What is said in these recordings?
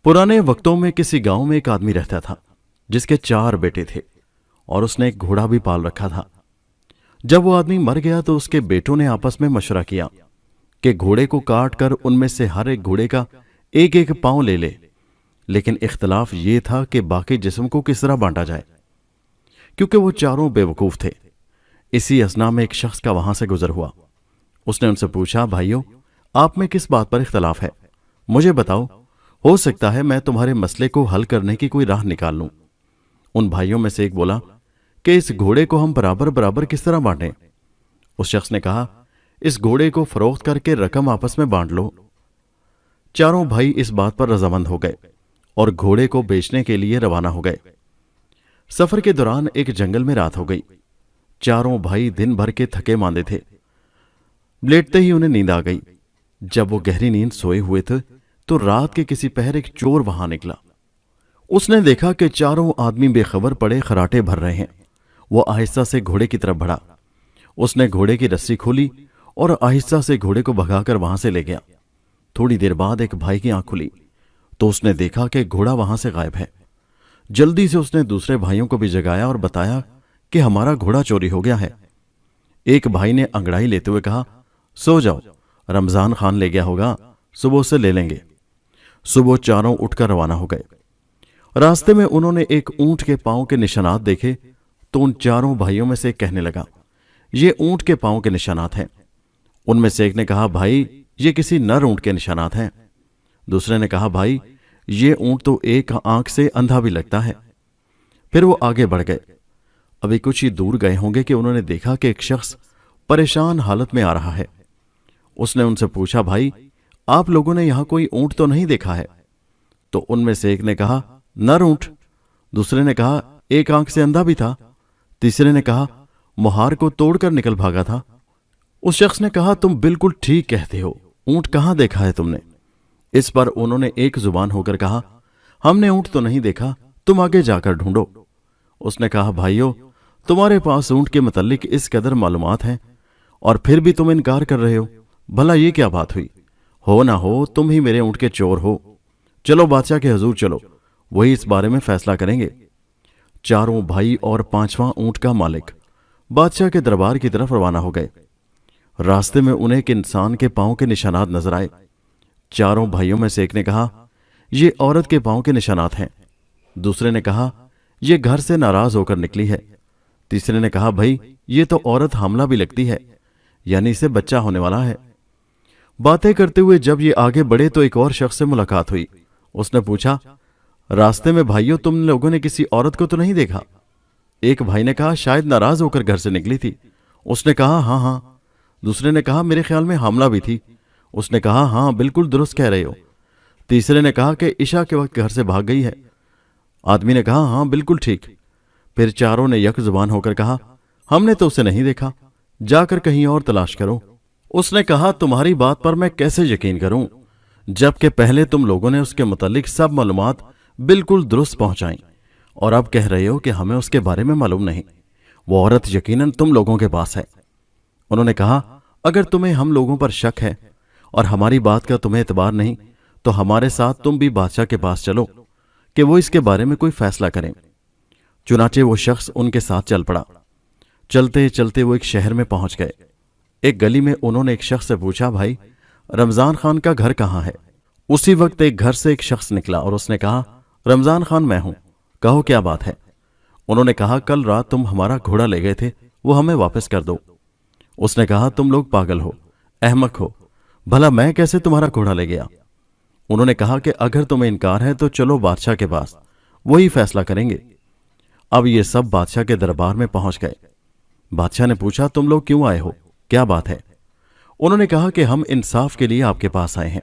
पुराने वक्तों में किसी गांव में एक आदमी रहता था जिसके 4 बेटे थे और उसने एक घोड़ा भी पाल रखा था। जब वो आदमी मर गया तो उसके बेटों ने आपस में मशवरा किया कि घोड़े को काट कर उनमें से हर एक घोड़े का एक एक पांव ले ले, लेकिन इख्तलाफ ये था कि बाकी जिस्म को किस तरह बांटा जाए, क्योंकि वो चारों बेवकूफ थे। इसी असना में एक शख्स का वहां से गुजर हुआ। उसने उनसे पूछा, भाइयों, आप में किस बात पर इख्तलाफ है? मुझे बताओ, हो सकता है मैं तुम्हारे मसले को हल करने की कोई राह निकाल लूं। उन भाइयों में से एक बोला कि इस घोड़े को हम बराबर बराबर किस तरह बांटें? उस शख्स ने कहा, इस घोड़े को फरोख्त करके रकम आपस में बांट लो। चारों भाई इस बात पर रजामंद हो गए और घोड़े को बेचने के लिए रवाना हो गए। सफर के दौरान एक जंगल में रात हो गई। चारों भाई दिन भर के थके मांदे थे। लेटते ही उन्हें नींद आ गई। जब वो गहरी नींद सोए हुए थे तो रात के किसी पहर एक चोर वहां निकला। उसने देखा कि चारों आदमी बेखबर पड़े खराटे भर रहे हैं। वो आहिस्ता से घोड़े की तरफ बढ़ा। उसने घोड़े की रस्सी खोली और आहिस्ता से घोड़े को भगाकर वहां से ले गया। थोड़ी देर बाद एक भाई की आंख खुली तो उसने देखा कि घोड़ा वहां से गायब है। जल्दी से उसने दूसरे भाइयों को भी जगाया और बताया कि हमारा घोड़ा चोरी हो गया है। एक भाई ने अंगड़ाई लेते हुए कहा, सो जाओ, रमजान खान ले गया होगा, सुबह से ले लेंगे। सुबह चारों उठकर रवाना हो गए। रास्ते में उन्होंने एक ऊंट के पांव के निशानात देखे तो उन चारों भाइयों में से एक कहने लगा, ये ऊंट के पांव के निशानात हैं। उनमें से एक ने कहा, भाई, ये किसी नर ऊंट के निशानात हैं। दूसरे ने कहा, भाई, ये ऊंट तो एक आंख से अंधा भी लगता है। फिर वो आगे बढ़ गए। अभी कुछ ही दूर गए होंगे कि उन्होंने देखा कि एक शख्स परेशान हालत में आ रहा है। उसने उनसे पूछा, भाई, आप लोगों ने यहां कोई ऊंट तो नहीं देखा है? तो उनमें से एक ने कहा, नर ऊंट। दूसरे ने कहा, एक आंख से अंधा भी था। तीसरे ने कहा, मुहार को तोड़कर निकल भागा था। उस शख्स ने कहा, तुम बिल्कुल ठीक कहते हो, ऊंट कहां देखा है तुमने? इस पर उन्होंने एक जुबान होकर कहा, हमने ऊंट तो नहीं देखा, तुम आगे जाकर ढूंढो। उसने कहा, भाइयों, तुम्हारे पास ऊंट के मुतल्लिक इस कदर मालूमात हैं और फिर भी तुम इनकार कर रहे हो। भला ये क्या बात हुई? हो ना हो तुम ही मेरे ऊंट के चोर हो। चलो बादशाह के हजूर चलो, वही इस बारे में फैसला करेंगे। चारों भाई और 5वां ऊंट का मालिक बादशाह के दरबार की तरफ रवाना हो गए। रास्ते में उन्हें एक इंसान के पांव के निशानात नजर आए। चारों भाइयों में से एक ने कहा, ये औरत के पांव के निशानात हैं। दूसरे ने कहा, ये घर से नाराज होकर निकली है। तीसरे ने कहा, भाई, ये तो औरत हामला भी लगती है, यानी इसे बच्चा होने वाला है। बातें करते हुए जब ये आगे बढ़े तो एक और शख्स से मुलाकात हुई। उसने पूछा, रास्ते में भाइयों तुम लोगों ने किसी औरत को तो नहीं देखा? एक भाई ने कहा, शायद नाराज होकर घर से निकली थी। उसने कहा, हाँ हाँ। दूसरे ने कहा, मेरे ख्याल में हामला भी थी। उसने कहा, हाँ, बिल्कुल दुरुस्त कह रहे हो। तीसरे ने कहा कि इशा के वक्त घर से भाग गई है। आदमी ने कहा, हाँ, बिल्कुल ठीक। फिर चारों ने यक जुबान होकर कहा, हमने तो उसे नहीं देखा, जाकर कहीं और तलाश करो। उसने कहा, तुम्हारी बात पर मैं कैसे यकीन करूं, जबकि पहले तुम लोगों ने उसके मुतालिक सब मालूमात बिल्कुल दुरुस्त पहुंचाई और अब कह रहे हो कि हमें उसके बारे में मालूम नहीं। वो औरत यकीनन तुम लोगों के पास है। उन्होंने कहा, अगर तुम्हें हम लोगों पर शक है और हमारी बात का तुम्हें एतबार नहीं तो हमारे साथ तुम भी बादशाह के पास चलो कि वो इसके बारे में कोई फैसला करें। चुनाचे वो शख्स उनके साथ चल पड़ा। चलते चलते वो एक शहर में पहुंच गए। एक गली में उन्होंने एक शख्स से पूछा, भाई, रमजान खान का घर कहाँ है? उसी वक्त एक घर से एक शख्स निकला और उसने कहा, रमजान खान मैं हूं, कहो क्या बात है? उन्होंने कहा, कल रात तुम हमारा घोड़ा ले गए थे, वो हमें वापस कर दो। उसने कहा, तुम लोग पागल हो, अहमक हो, भला मैं कैसे तुम्हारा घोड़ा ले गया? उन्होंने कहा कि अगर तुम्हें इनकार है तो चलो बादशाह के पास, वही फैसला करेंगे। अब ये सब बादशाह के दरबार में पहुंच गए। बादशाह ने पूछा, तुम लोग क्यों आए हो, क्या बात है? उन्होंने कहा कि हम इंसाफ के लिए आपके पास आए हैं।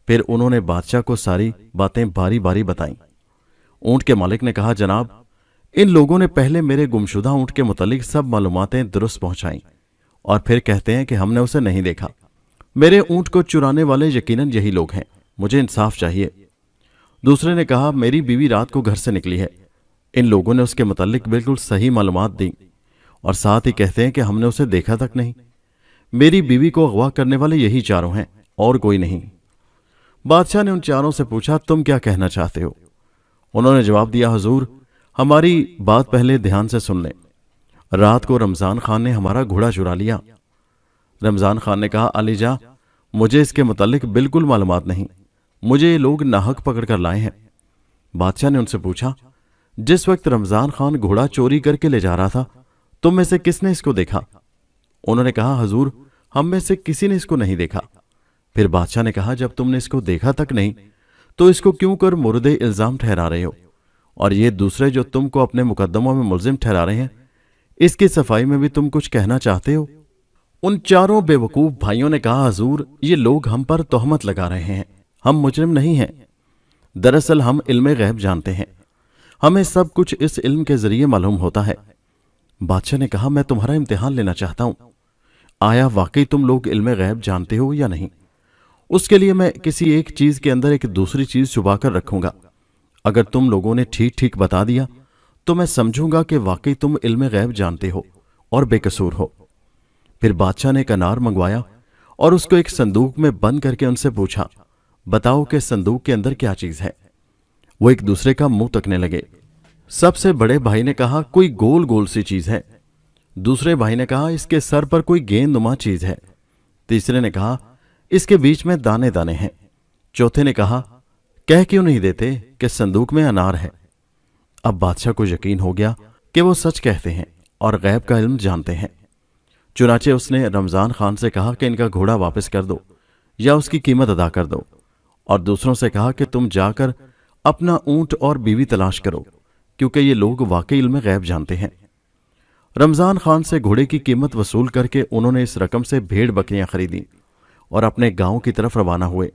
फिर उन्होंने बादशाह को सारी बातें बारी बारी बताईं। ऊंट के मालिक ने कहा, जनाब, इन लोगों ने पहले मेरे गुमशुदा ऊंट के मुतालिक सब मालूमातें दुरुस्त पहुंचाई और फिर कहते हैं कि हमने उसे नहीं देखा। मेरे ऊंट को चुराने वाले यकीनन यही लोग हैं, मुझे इंसाफ चाहिए। दूसरे ने कहा, मेरी बीवी रात को घर से निकली है, इन लोगों ने उसके मुतालिक बिल्कुल सही मालूमात दी और साथ ही कहते हैं कि हमने उसे देखा तक नहीं। मेरी बीवी को अगवा करने वाले यही चारों हैं और कोई नहीं। बादशाह ने उन चारों से पूछा, तुम क्या कहना चाहते हो? उन्होंने जवाब दिया, हुजूर, हमारी बात पहले ध्यान से सुन लें। रात को रमजान खान ने हमारा घोड़ा चुरा लिया। रमजान खान ने कहा, अलीजा, मुझे इसके मुतालिक बिल्कुल मालूमात नहीं, मुझे ये लोग नाहक पकड़ कर लाए हैं। बादशाह ने उनसे पूछा, जिस वक्त रमजान खान घोड़ा चोरी करके ले जा रहा था, तुम में से किसने इसको देखा? उन्होंने कहा, हुजूर, हम में से किसी ने इसको नहीं देखा। फिर बादशाह ने कहा, जब तुमने इसको देखा तक नहीं तो इसको क्यों कर मुर्दे इल्जाम ठहरा रहे हो? और ये दूसरे जो तुमको अपने मुकदमों में मुलजिम ठहरा रहे हैं, इसकी सफाई में भी तुम कुछ कहना चाहते हो? उन चारों बेवकूफ भाइयों ने कहा, हुजूर, ये लोग हम पर तोहमत लगा रहे हैं, हम मुजरिम नहीं हैं। दरअसल हम इल्म गैब जानते हैं, हमें सब कुछ इस इल्म के जरिए मालूम होता है। बादशाह ने कहा, मैं तुम्हारा इम्तिहान लेना चाहता हूं, आया वाकई तुम लोग इल्म गैब जानते हो या नहीं? उसके लिए मैं किसी एक चीज के अंदर एक दूसरी चीज छुपा कर रखूंगा। अगर तुम लोगों ने ठीक ठीक बता दिया तो मैं समझूंगा कि वाकई तुम इल्म गैब जानते हो और बेकसूर हो। फिर बादशाह ने एक अनार मंगवाया और उसको एक संदूक में बंद करके उनसे पूछा, बताओ कि संदूक के अंदर क्या चीज है? वो एक दूसरे का मुंह तकने लगे। सबसे बड़े भाई ने कहा, कोई गोल गोल सी चीज है। दूसरे भाई ने कहा, इसके सर पर कोई गेंदनुमा चीज है। तीसरे ने कहा, इसके बीच में दाने दाने हैं। चौथे ने कहा, कह क्यों नहीं देते कि संदूक में अनार है? अब बादशाह को यकीन हो गया कि वो सच कहते हैं और गैब का इल्म जानते हैं। चुनाचे उसने रमजान खान से कहा कि इनका घोड़ा वापस कर दो या उसकी कीमत अदा कर दो, और दूसरों से कहा कि तुम जाकर अपना ऊंट और बीवी तलाश करो, क्योंकि ये लोग वाकई इल्म गैब जानते हैं। रमजान खान से घोड़े की कीमत वसूल करके उन्होंने इस रकम से भेड़ बकरियां खरीदी और अपने गांव की तरफ रवाना हुए।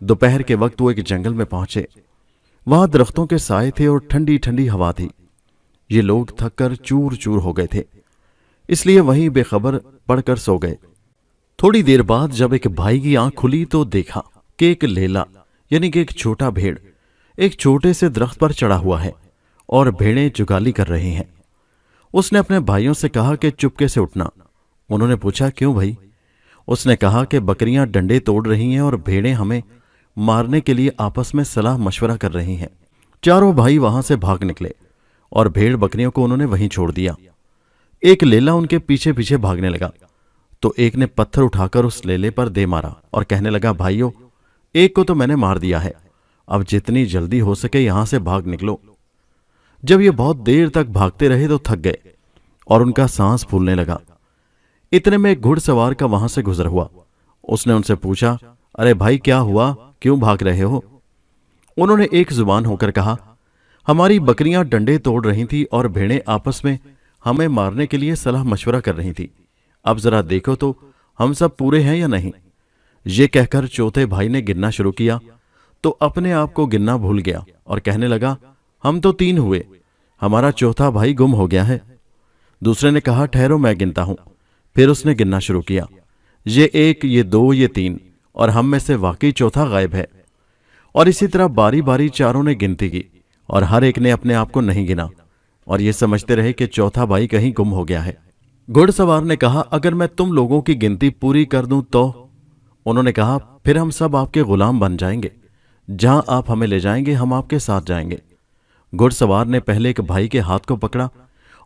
दोपहर के वक्त वो एक जंगल में पहुंचे। वहां दरख्तों के साए थे और ठंडी ठंडी हवा थी। ये लोग थक कर चूर चूर हो गए थे, इसलिए वहीं बेखबर पड़कर सो गए। थोड़ी देर बाद जब एक भाई की आंख खुली तो देखा कि एक लेला यानी कि एक छोटा भेड़ एक छोटे से दरख्त पर चढ़ा हुआ है और भेड़ें जुगाली कर रही हैं। उसने अपने भाइयों से कहा कि चुपके से उठना। उन्होंने पूछा, क्यों भाई? उसने कहा कि बकरियां डंडे तोड़ रही हैं और भेड़ें हमें मारने के लिए आपस में सलाह मशवरा कर रही हैं। चारों भाई वहां से भाग निकले और भेड़ बकरियों को उन्होंने वहीं छोड़ दिया। एक लेला उनके पीछे पीछे भागने लगा तो एक ने पत्थर उठाकर उस लेले पर दे मारा और कहने लगा, भाइयों, एक को तो मैंने मार दिया है, अब जितनी जल्दी हो सके यहां से भाग निकलो। जब ये बहुत देर तक भागते रहे तो थक गए और उनका सांस फूलने लगा। इतने में एक घुड़सवार का वहां से गुजर हुआ। उसने उनसे पूछा, अरे भाई, क्या हुआ, क्यों भाग रहे हो? उन्होंने एक जुबान होकर कहा, हमारी बकरियां डंडे तोड़ रही थी और भेड़ें आपस में हमें मारने के लिए सलाह मशवरा कर रही थी। अब जरा देखो तो हम सब पूरे हैं या नहीं। ये कहकर चौथे भाई ने गिनना शुरू किया तो अपने आप को गिनना भूल गया और कहने लगा, हम तो 3 हुए, हमारा चौथा भाई गुम हो गया है। दूसरे ने कहा, ठहरो मैं गिनता हूं। फिर उसने गिनना शुरू किया, ये 1, ये 2, ये 3, और हम में से वाकई चौथा गायब है। और इसी तरह बारी बारी चारों ने गिनती की और हर एक ने अपने आप को नहीं गिना और ये समझते रहे कि चौथा भाई कहीं गुम हो गया है। घुड़सवार ने कहा, अगर मैं तुम लोगों की गिनती पूरी कर दूं तो? उन्होंने कहा, फिर हम सब आपके गुलाम बन जाएंगे, जहां आप हमें ले जाएंगे हम आपके साथ जाएंगे। घुड़सवार ने पहले एक भाई के हाथ को पकड़ा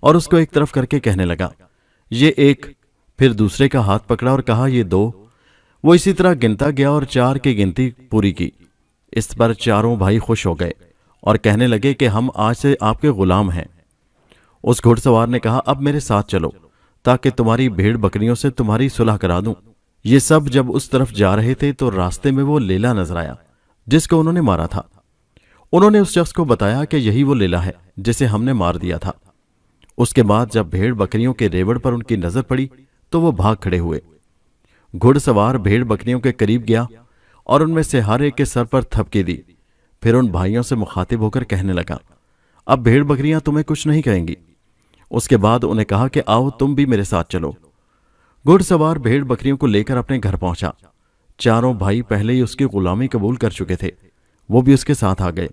और उसको एक तरफ करके कहने लगा, ये 1, फिर दूसरे का हाथ पकड़ा और कहा, ये 2। वो इसी तरह गिनता गया और 4 की गिनती पूरी की। इस पर चारों भाई खुश हो गए और कहने लगे कि हम आज से आपके गुलाम हैं। उस घुड़सवार ने कहा, अब मेरे साथ चलो ताकि तुम्हारी भेड़ बकरियों से तुम्हारी सुलह करा दूं। ये सब जब उस तरफ जा रहे थे तो रास्ते में वो लेला नजर आया जिसको उन्होंने मारा था। उन्होंने उस शख्स को बताया कि यही वो लेला है जिसे हमने मार दिया था। उसके बाद जब भेड़ बकरियों के रेवड़ पर उनकी नजर पड़ी तो वो भाग खड़े हुए। घुड़सवार भेड़ बकरियों के करीब गया और उनमें से हर एक के सर पर थपकी दी। फिर उन भाइयों से मुखातिब होकर कहने लगा, अब भेड़ बकरियां तुम्हें कुछ नहीं कहेंगी। उसके बाद उन्हें कहा कि आओ तुम भी मेरे साथ चलो। घुड़सवार भेड़ बकरियों को लेकर अपने घर पहुंचा। चारों भाई पहले ही उसकी गुलामी कबूल कर चुके थे, वो भी उसके साथ आ गए।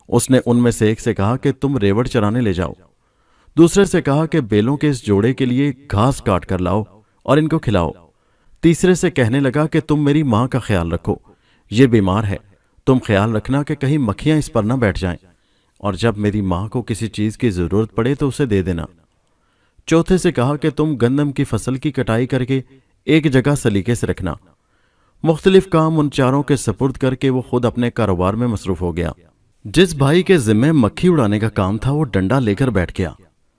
उसने उनमें से एक से कहा कि तुम रेवड़ चराने ले जाओ। दूसरे से कहा कि बेलों के इस जोड़े के लिए घास काट कर लाओ और इनको खिलाओ। तीसरे से कहने लगा कि तुम मेरी मां का ख्याल रखो, یہ بیمار ہے، تم خیال رکھنا کہ کہیں مکھیاں اس پر نہ بیٹھ جائیں، اور جب میری ماں کو کسی چیز کی ضرورت پڑے تو اسے دے دینا۔ چوتھے سے کہا کہ تم گندم کی فصل کی کٹائی کر کے ایک جگہ سلیقے سے رکھنا۔ مختلف کام ان چاروں کے سپرد کر کے وہ خود اپنے کاروبار میں مصروف ہو گیا۔ جس بھائی کے ذمے مکھی اڑانے کا کام تھا وہ ڈنڈا لے کر بیٹھ گیا۔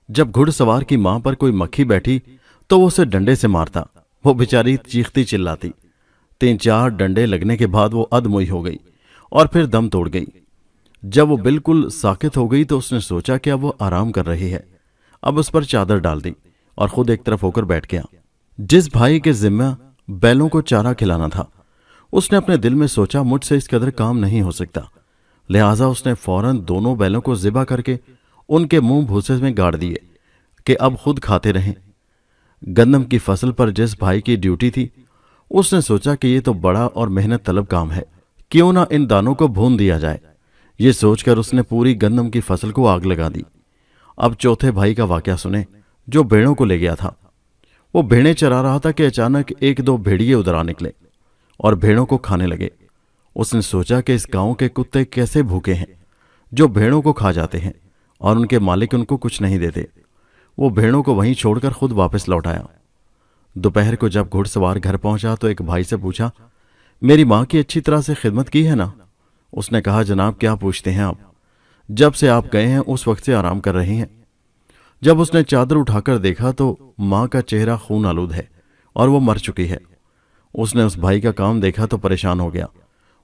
جب گھڑ سوار کی ماں پر کوئی مکھی بیٹھی تو وہ اسے ڈنڈے سے مارتا، وہ بیچاری چیختی چلاتی۔ 3-4 ڈنڈے لگنے کے بعد وہ ادموئی ہو گئی اور پھر دم توڑ گئی۔ جب وہ بالکل ساکت ہو گئی تو اس نے سوچا کہ اب وہ آرام کر رہی ہے، اب اس پر چادر ڈال دی اور خود ایک طرف ہو کر بیٹھ گیا۔ جس بھائی کے ذمہ بیلوں کو چارہ کھلانا تھا اس نے اپنے دل میں سوچا مجھ سے اس قدر کام نہیں ہو سکتا، لہٰذا اس نے فوراً دونوں بیلوں کو ذبح کر کے ان کے منہ بھوسے میں گاڑ دیے کہ اب خود کھاتے رہیں۔ گندم کی فصل پر جس بھائی کی ڈیوٹی تھی اس نے سوچا کہ یہ تو بڑا اور محنت طلب کام ہے، کیوں نہ ان دانوں کو بھون دیا جائے۔ یہ سوچ کر اس نے پوری گندم کی فصل کو آگ لگا دی۔ اب چوتھے بھائی کا واقعہ سنیں جو بھیڑوں کو لے گیا تھا۔ وہ بھیڑیں چرا رہا تھا کہ اچانک 1-2 بھیڑیے ادھر آ نکلے اور بھیڑوں کو کھانے لگے۔ اس نے سوچا کہ اس گاؤں کے کتے کیسے بھوکے ہیں جو بھیڑوں کو کھا جاتے ہیں اور ان کے مالک ان کو کچھ نہیں دیتے۔ وہ بھیڑوں کو وہیں چھوڑ کر خود واپس لوٹ آیا۔ دوپہر کو جب گھڑ سوار گھر پہنچا تو ایک بھائی سے پوچھا، میری ماں کی اچھی طرح سے خدمت کی ہے نا؟ اس نے کہا، جناب کیا پوچھتے ہیں آپ، جب سے آپ گئے ہیں اس وقت سے آرام کر رہی ہیں۔ جب اس نے چادر اٹھا کر دیکھا تو ماں کا چہرہ خون آلود ہے اور وہ مر چکی ہے۔ اس نے اس بھائی کا کام دیکھا تو پریشان ہو گیا۔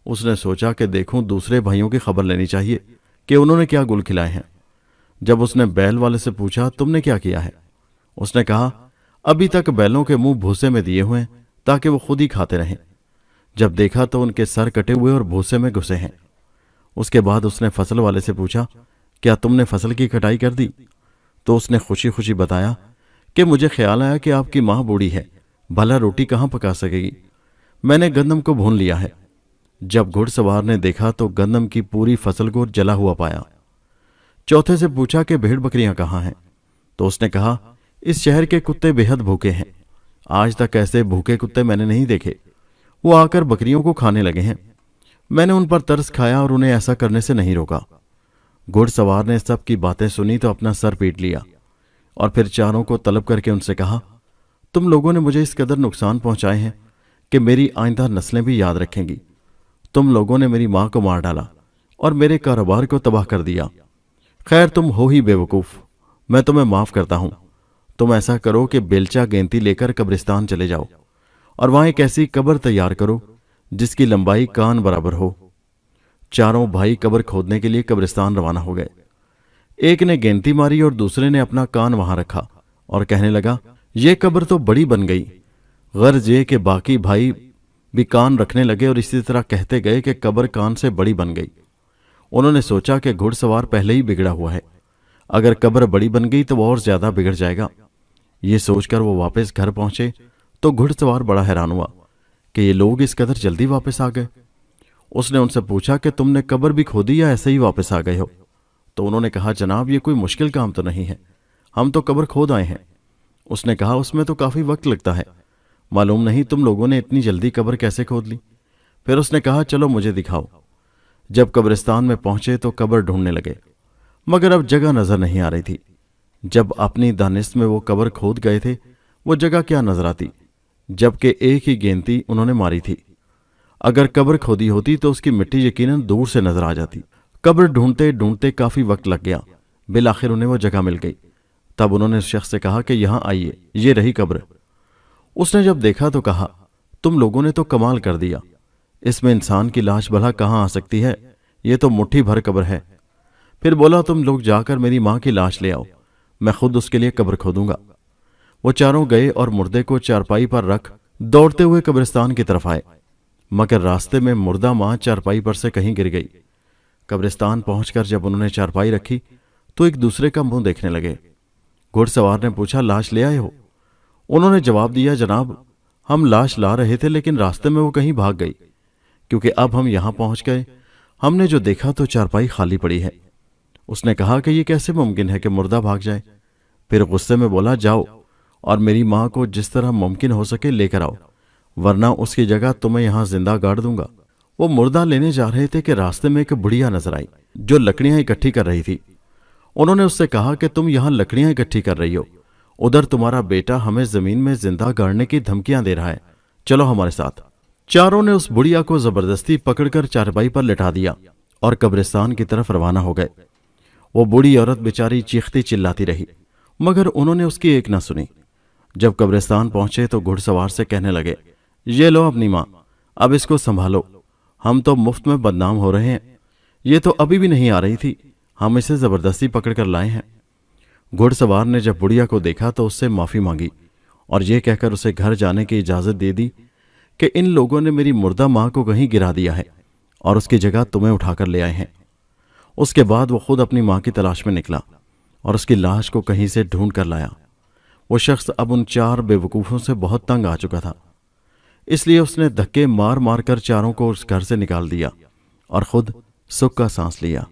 اس نے سوچا کہ دیکھوں دوسرے بھائیوں کی خبر لینی چاہیے کہ انہوں نے کیا گل کھلائے ہیں۔ جب اس نے بیل والے سے پوچھا، تم نے کیا کیا ہے؟ اس نے کہا، ابھی تک بیلوں کے منہ بھوسے میں دیے ہوئے ہیں تاکہ وہ خود ہی کھاتے رہیں۔ جب دیکھا تو ان کے سر کٹے ہوئے اور بھوسے میں گھسے ہیں۔ اس کے بعد اس نے فصل والے سے پوچھا، کیا تم نے فصل کی کٹائی کر دی؟ تو اس نے خوشی خوشی بتایا کہ مجھے خیال آیا کہ آپ کی ماں بوڑھی ہے، بھلا روٹی کہاں پکا سکے گی، میں نے گندم کو بھون لیا ہے۔ جب گھڑ سوار نے دیکھا تو گندم کی پوری فصل کو جلا ہوا پایا۔ چوتھے سے پوچھا کہ بھیڑ بکریاں کہاں ہیں؟ تو اس نے کہا، اس شہر کے کتے بے حد بھوکے ہیں، آج تک ایسے بھوکے کتے میں نے نہیں دیکھے، وہ آ کر بکریوں کو کھانے لگے ہیں۔ میں نے ان پر ترس کھایا اور انہیں ایسا کرنے سے نہیں روکا۔ گھڑ سوار نے سب کی باتیں سنی تو اپنا سر پیٹ لیا اور پھر چاروں کو طلب کر کے ان سے کہا، تم لوگوں نے مجھے اس قدر نقصان پہنچائے ہیں کہ میری آئندہ نسلیں بھی یاد رکھیں گی۔ تم لوگوں نے میری ماں کو مار ڈالا اور میرے کاروبار کو تباہ کر دیا۔ خیر تم ہو ہی بے وقوف، میں تمہیں معاف کرتا ہوں۔ تم ایسا کرو کہ بیلچہ گینتی لے کر قبرستان چلے جاؤ اور وہاں ایک ایسی قبر تیار کرو جس کی لمبائی کان برابر ہو۔ چاروں بھائی قبر کھودنے کے لیے قبرستان روانہ ہو گئے۔ ایک نے گینتی ماری اور دوسرے نے اپنا کان وہاں رکھا اور کہنے لگا، یہ قبر تو بڑی بن گئی۔ غرض یہ کہ باقی بھائی بھی کان رکھنے لگے اور اسی طرح کہتے گئے کہ قبر کان سے بڑی بن گئی۔ انہوں نے سوچا کہ گھڑ سوار پہلے ہی بگڑا ہوا ہے، اگر قبر بڑی بن گئی تو وہ اور زیادہ بگڑ جائے گا۔ یہ سوچ کر وہ واپس گھر پہنچے تو گھڑ سوار بڑا حیران ہوا کہ یہ لوگ اس قدر جلدی واپس آ گئے۔ اس نے ان سے پوچھا کہ تم نے قبر بھی کھودی یا ایسے ہی واپس آ گئے ہو؟ تو انہوں نے کہا، جناب یہ کوئی مشکل کام تو نہیں ہے، ہم تو قبر کھود آئے ہیں۔ اس نے کہا، اس میں تو کافی وقت لگتا ہے، معلوم نہیں تم لوگوں نے اتنی جلدی قبر کیسے کھود لی؟ پھر اس نے کہا، چلو مجھے دکھاؤ۔ جب قبرستان میں پہنچے تو قبر ڈھونڈنے لگے مگر اب جگہ نظر نہیں آ رہی تھی۔ جب اپنی دانست میں وہ قبر کھود گئے تھے وہ جگہ کیا نظر آتی، جبکہ ایک ہی گینتی انہوں نے ماری تھی۔ اگر قبر کھودی ہوتی تو اس کی مٹی یقیناً دور سے نظر آ جاتی۔ قبر ڈھونڈتے ڈھونڈتے کافی وقت لگ گیا، بالآخر انہیں وہ جگہ مل گئی۔ تب انہوں نے اس شخص سے کہا کہ یہاں آئیے، یہ رہی قبر۔ اس نے جب دیکھا تو کہا، تم لوگوں نے تو کمال کر دیا، اس میں انسان کی لاش بھلا کہاں آ سکتی ہے، یہ تو مٹھی بھر قبر ہے۔ پھر بولا، تم لوگ جا کر میری ماں کی لاش لے آؤ، میں خود اس کے لیے قبر کھودوں گا۔ وہ چاروں گئے اور مردے کو چارپائی پر رکھ دوڑتے ہوئے قبرستان کی طرف آئے، مگر راستے میں مردہ ماں چارپائی پر سے کہیں گر گئی۔ قبرستان پہنچ کر جب انہوں نے چارپائی رکھی تو ایک دوسرے کا منہ دیکھنے لگے۔ گھڑ سوار نے پوچھا، لاش لے آئے ہو؟ انہوں نے جواب دیا، جناب ہم لاش لا رہے تھے لیکن راستے میں وہ کہیں بھاگ گئی، کیونکہ اب ہم یہاں پہنچ گئے، ہم نے جو دیکھا تو چارپائی خالی پڑی ہے۔ اس نے کہا کہ یہ کیسے ممکن ہے کہ مردہ بھاگ جائے؟ پھر غصے میں بولا، جاؤ اور میری ماں کو جس طرح ممکن ہو سکے لے کر آؤ، ورنہ اس کی جگہ تمہیں یہاں زندہ گاڑ دوں گا۔ وہ مردہ لینے جا رہے تھے کہ راستے میں ایک بڑھیا نظر آئی جو لکڑیاں اکٹھی کر رہی تھی۔ انہوں نے اس سے کہا کہ تم یہاں لکڑیاں اکٹھی کر رہی ہو، ادھر تمہارا بیٹا ہمیں زمین میں زندہ گاڑنے کی دھمکیاں دے رہا ہے، چلو ہمارے ساتھ۔ چاروں نے اس بڑھیا کو زبردستی پکڑ کر چارپائی پر لٹا دیا اور قبرستان کی طرف روانہ ہو گئے۔ وہ بوڑھی عورت بیچاری چیختی چلاتی رہی مگر انہوں نے اس کی ایک نہ سنی۔ جب قبرستان پہنچے تو گھڑ سوار سے کہنے لگے، یہ لو اپنی ماں، اب اس کو سنبھالو، ہم تو مفت میں بدنام ہو رہے ہیں، یہ تو ابھی بھی نہیں آ رہی تھی، ہم اسے زبردستی پکڑ کر لائے ہیں۔ گھڑ سوار نے جب بڑھیا کو دیکھا تو اس سے معافی مانگی اور یہ کہہ کر اسے گھر جانے کی اجازت دے دی کہ ان لوگوں نے میری مردہ ماں کو کہیں گرا دیا ہے اور اس کی جگہ تمہیں اٹھا کر لے آئے ہیں۔ اس کے بعد وہ خود اپنی ماں کی تلاش میں نکلا اور اس کی لاش کو کہیں سے ڈھونڈ کر لایا۔ وہ شخص اب ان چار بے وقوفوں سے بہت تنگ آ چکا تھا، اس لیے اس نے دھکے مار مار کر چاروں کو اس گھر سے نکال دیا اور خود سکھ کا سانس لیا۔